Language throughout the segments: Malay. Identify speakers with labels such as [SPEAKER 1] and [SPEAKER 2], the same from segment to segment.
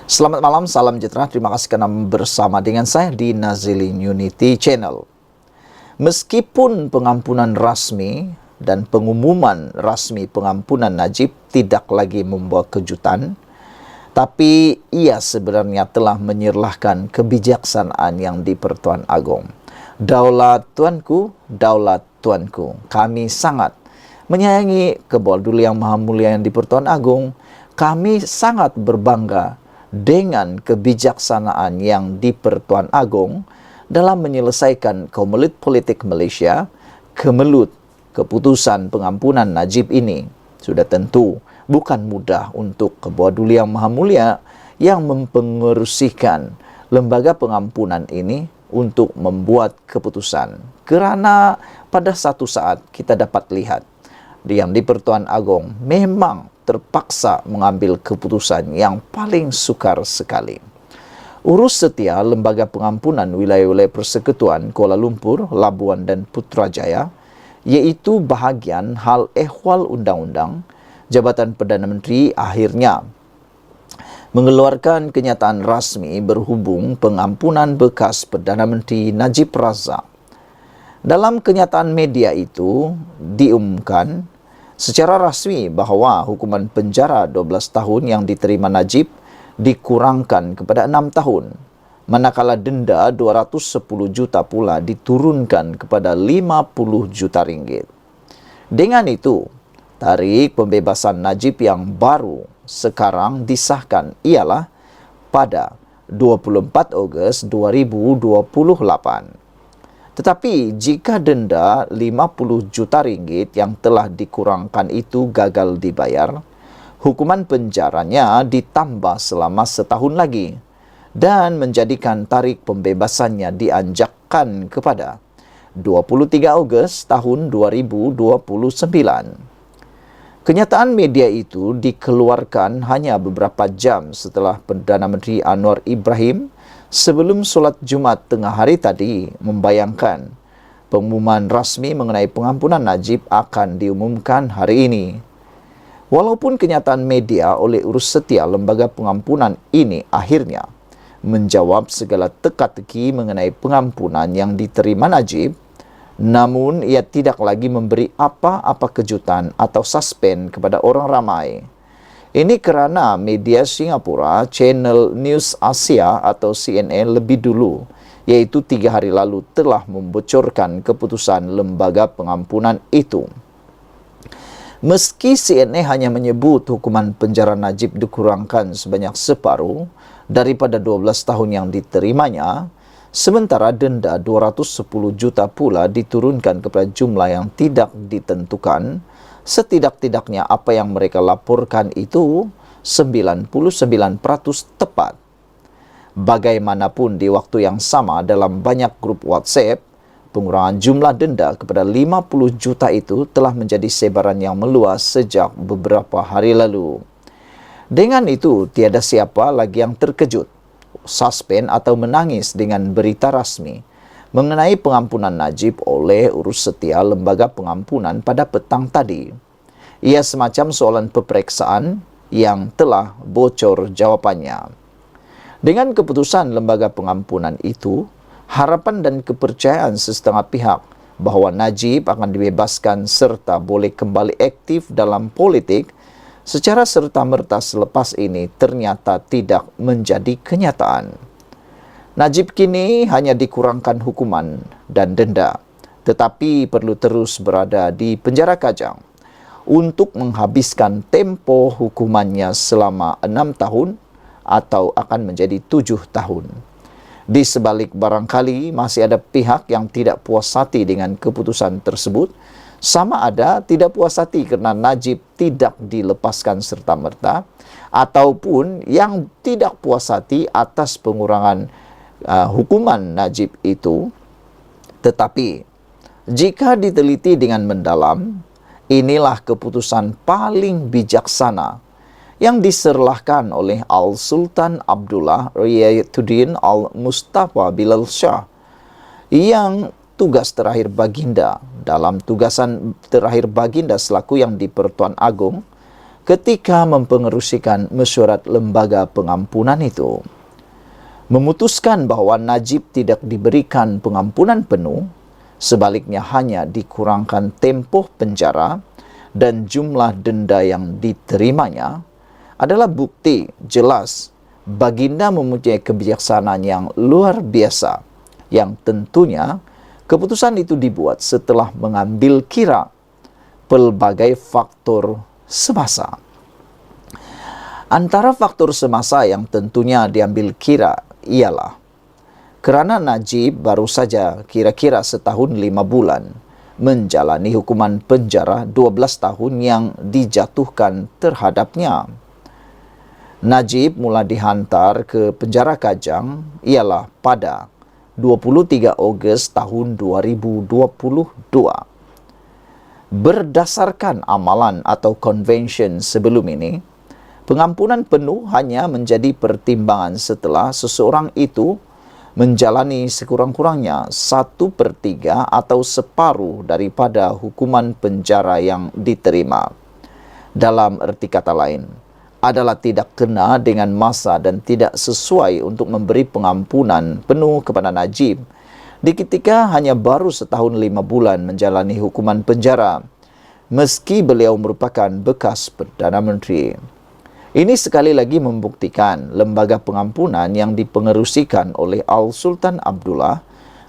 [SPEAKER 1] Selamat malam, salam sejahtera. Terima kasih karena bersama dengan saya di Nazilin Unity Channel. Meskipun pengampunan rasmi dan pengumuman rasmi pengampunan Najib tidak lagi membawa kejutan, tapi ia sebenarnya telah menyerlahkan kebijaksanaan yang di Pertuan Agong. Daulat Tuanku, kami sangat menyayangi Kebawah Duli Yang Maha Mulia yang di Pertuan Agong. Kami sangat berbangga dengan kebijaksanaan yang di Pertuan Agong dalam menyelesaikan komelut politik Malaysia. Keputusan pengampunan Najib ini sudah tentu bukan mudah untuk Kebawah Duli Yang Maha Mulia yang mempengerusikan lembaga pengampunan ini untuk membuat keputusan. Kerana pada satu saat kita dapat lihat yang di Pertuan Agong memang terpaksa mengambil keputusan yang paling sukar sekali. Urus setia Lembaga Pengampunan Wilayah-Wilayah Persekutuan Kuala Lumpur, Labuan dan Putrajaya, iaitu bahagian hal ehwal undang-undang, Jabatan Perdana Menteri akhirnya mengeluarkan kenyataan rasmi berhubung pengampunan bekas Perdana Menteri Najib Razak. Dalam kenyataan media itu diumumkan secara rasmi bahawa hukuman penjara 12 tahun yang diterima Najib dikurangkan kepada 6 tahun, manakala denda 210 juta pula diturunkan kepada 50 juta ringgit. Dengan itu, tarikh pembebasan Najib yang baru sekarang disahkan ialah pada 24 Ogos 2028. Tetapi jika denda 50 juta ringgit yang telah dikurangkan itu gagal dibayar, hukuman penjaranya ditambah selama setahun lagi dan menjadikan tarikh pembebasannya dianjakkan kepada 23 Ogos tahun 2029. Kenyataan media itu dikeluarkan hanya beberapa jam setelah Perdana Menteri Anwar Ibrahim sebelum solat Jumat tengah hari tadi membayangkan pengumuman rasmi mengenai pengampunan Najib akan diumumkan hari ini. Walaupun kenyataan media oleh urus setia Lembaga Pengampunan ini akhirnya menjawab segala teka-teki mengenai pengampunan yang diterima Najib, namun ia tidak lagi memberi apa-apa kejutan atau suspend kepada orang ramai. Ini kerana media Singapura, Channel News Asia atau CNN lebih dulu, iaitu 3 hari lalu telah membocorkan keputusan lembaga pengampunan itu. Meski CNN hanya menyebut hukuman penjara Najib dikurangkan sebanyak separuh daripada 12 tahun yang diterimanya, sementara denda 210 juta pula diturunkan kepada jumlah yang tidak ditentukan, setidak-tidaknya apa yang mereka laporkan itu 99% tepat. Bagaimanapun di waktu yang sama dalam banyak grup WhatsApp, pengurangan jumlah denda kepada 50 juta itu telah menjadi sebaran yang meluas sejak beberapa hari lalu. Dengan itu, tiada siapa lagi yang terkejut, suspend atau menangis dengan berita rasmi mengenai pengampunan Najib oleh urus setia Lembaga Pengampunan pada petang tadi. Ia semacam soalan peperiksaan yang telah bocor jawapannya. Dengan keputusan Lembaga Pengampunan itu, harapan dan kepercayaan setengah pihak bahawa Najib akan dibebaskan serta boleh kembali aktif dalam politik secara serta-merta selepas ini ternyata tidak menjadi kenyataan. Najib kini hanya dikurangkan hukuman dan denda, tetapi perlu terus berada di penjara Kajang untuk menghabiskan tempoh hukumannya selama 6 tahun atau akan menjadi 7 tahun. Di sebalik barangkali masih ada pihak yang tidak puas hati dengan keputusan tersebut, sama ada tidak puas hati kerana Najib tidak dilepaskan serta-merta, ataupun yang tidak puas hati atas pengurangan hukuman Najib itu. Tetapi jika diteliti dengan mendalam, inilah keputusan paling bijaksana yang diserlahkan oleh Al-Sultan Abdullah Riayatuddin Al-Mustafa Bilal Shah, yang tugas terakhir baginda dalam tugasan terakhir baginda selaku yang di Pertuan Agong ketika mempengerusikan mesyuarat lembaga pengampunan itu. Memutuskan bahawa Najib tidak diberikan pengampunan penuh, sebaliknya hanya dikurangkan tempoh penjara dan jumlah denda yang diterimanya, adalah bukti jelas baginda mempunyai kebijaksanaan yang luar biasa, yang tentunya keputusan itu dibuat setelah mengambil kira pelbagai faktor semasa. Antara faktor semasa yang tentunya diambil kira ialah kerana Najib baru saja kira-kira setahun 5 bulan menjalani hukuman penjara 12 tahun yang dijatuhkan terhadapnya. Najib mula dihantar ke penjara Kajang ialah pada 23 Ogos tahun 2022. Berdasarkan amalan atau konvensyen sebelum ini, pengampunan penuh hanya menjadi pertimbangan setelah seseorang itu menjalani sekurang-kurangnya 1/3 atau separuh daripada hukuman penjara yang diterima. Dalam erti kata lain, adalah tidak kena dengan masa dan tidak sesuai untuk memberi pengampunan penuh kepada Najib di ketika hanya baru setahun 5 bulan menjalani hukuman penjara, meski beliau merupakan bekas Perdana Menteri. Ini sekali lagi membuktikan lembaga pengampunan yang dipengerusikan oleh Al-Sultan Abdullah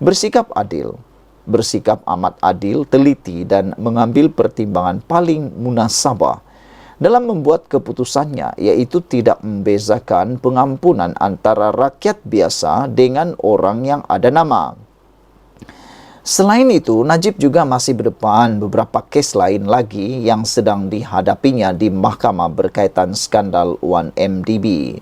[SPEAKER 1] bersikap adil, bersikap amat adil, teliti dan mengambil pertimbangan paling munasabah dalam membuat keputusannya, iaitu tidak membezakan pengampunan antara rakyat biasa dengan orang yang ada nama. Selain itu, Najib juga masih berdepan beberapa kes lain lagi yang sedang dihadapinya di mahkamah berkaitan skandal 1MDB.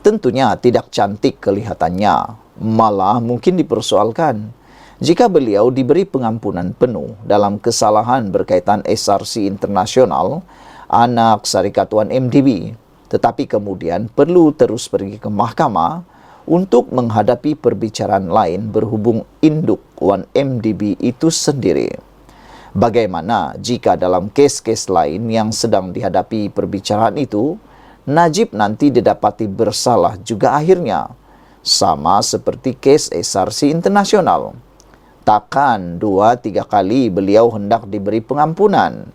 [SPEAKER 1] Tentunya tidak cantik kelihatannya, malah mungkin dipersoalkan jika beliau diberi pengampunan penuh dalam kesalahan berkaitan SRC Internasional, anak syarikat 1MDB, tetapi kemudian perlu terus pergi ke mahkamah untuk menghadapi perbicaraan lain berhubung induk 1MDB itu sendiri. Bagaimana jika dalam kes-kes lain yang sedang dihadapi perbicaraan itu, Najib nanti didapati bersalah juga akhirnya, sama seperti kes SRC Internasional? Takkan 2-3 kali beliau hendak diberi pengampunan?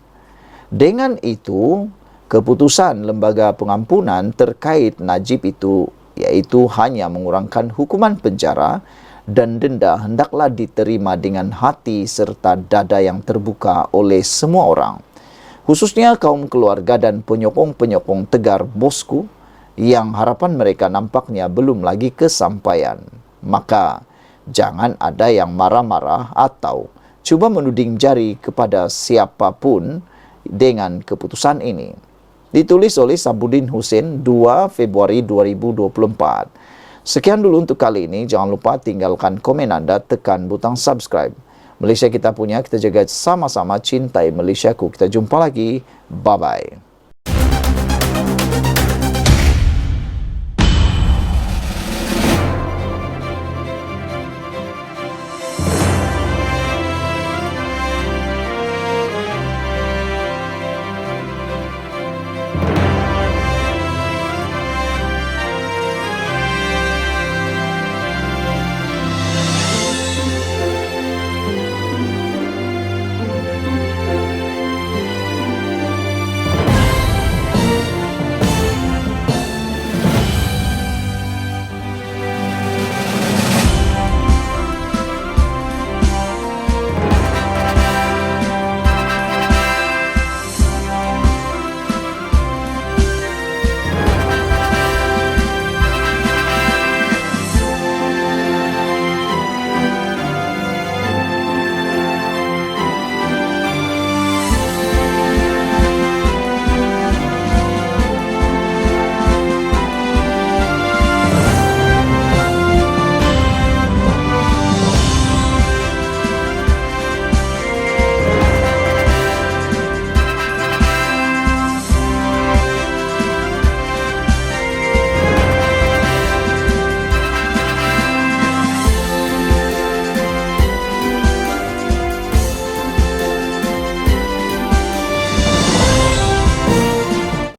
[SPEAKER 1] Dengan itu, keputusan lembaga pengampunan terkait Najib itu, yaitu hanya mengurangkan hukuman penjara dan denda, hendaklah diterima dengan hati serta dada yang terbuka oleh semua orang, khususnya kaum keluarga dan penyokong-penyokong Tegar Bosku yang harapan mereka nampaknya belum lagi kesampaian. Maka, jangan ada yang marah-marah atau cuba menuding jari kepada siapapun dengan keputusan ini. Ditulis oleh Sabuddin Hussein 2 Februari 2024. Sekian dulu untuk kali ini. Jangan lupa tinggalkan komen Anda, tekan butang subscribe. Malaysia kita punya, kita jaga sama-sama, cintai Malaysiaku. Kita jumpa lagi. Bye-bye.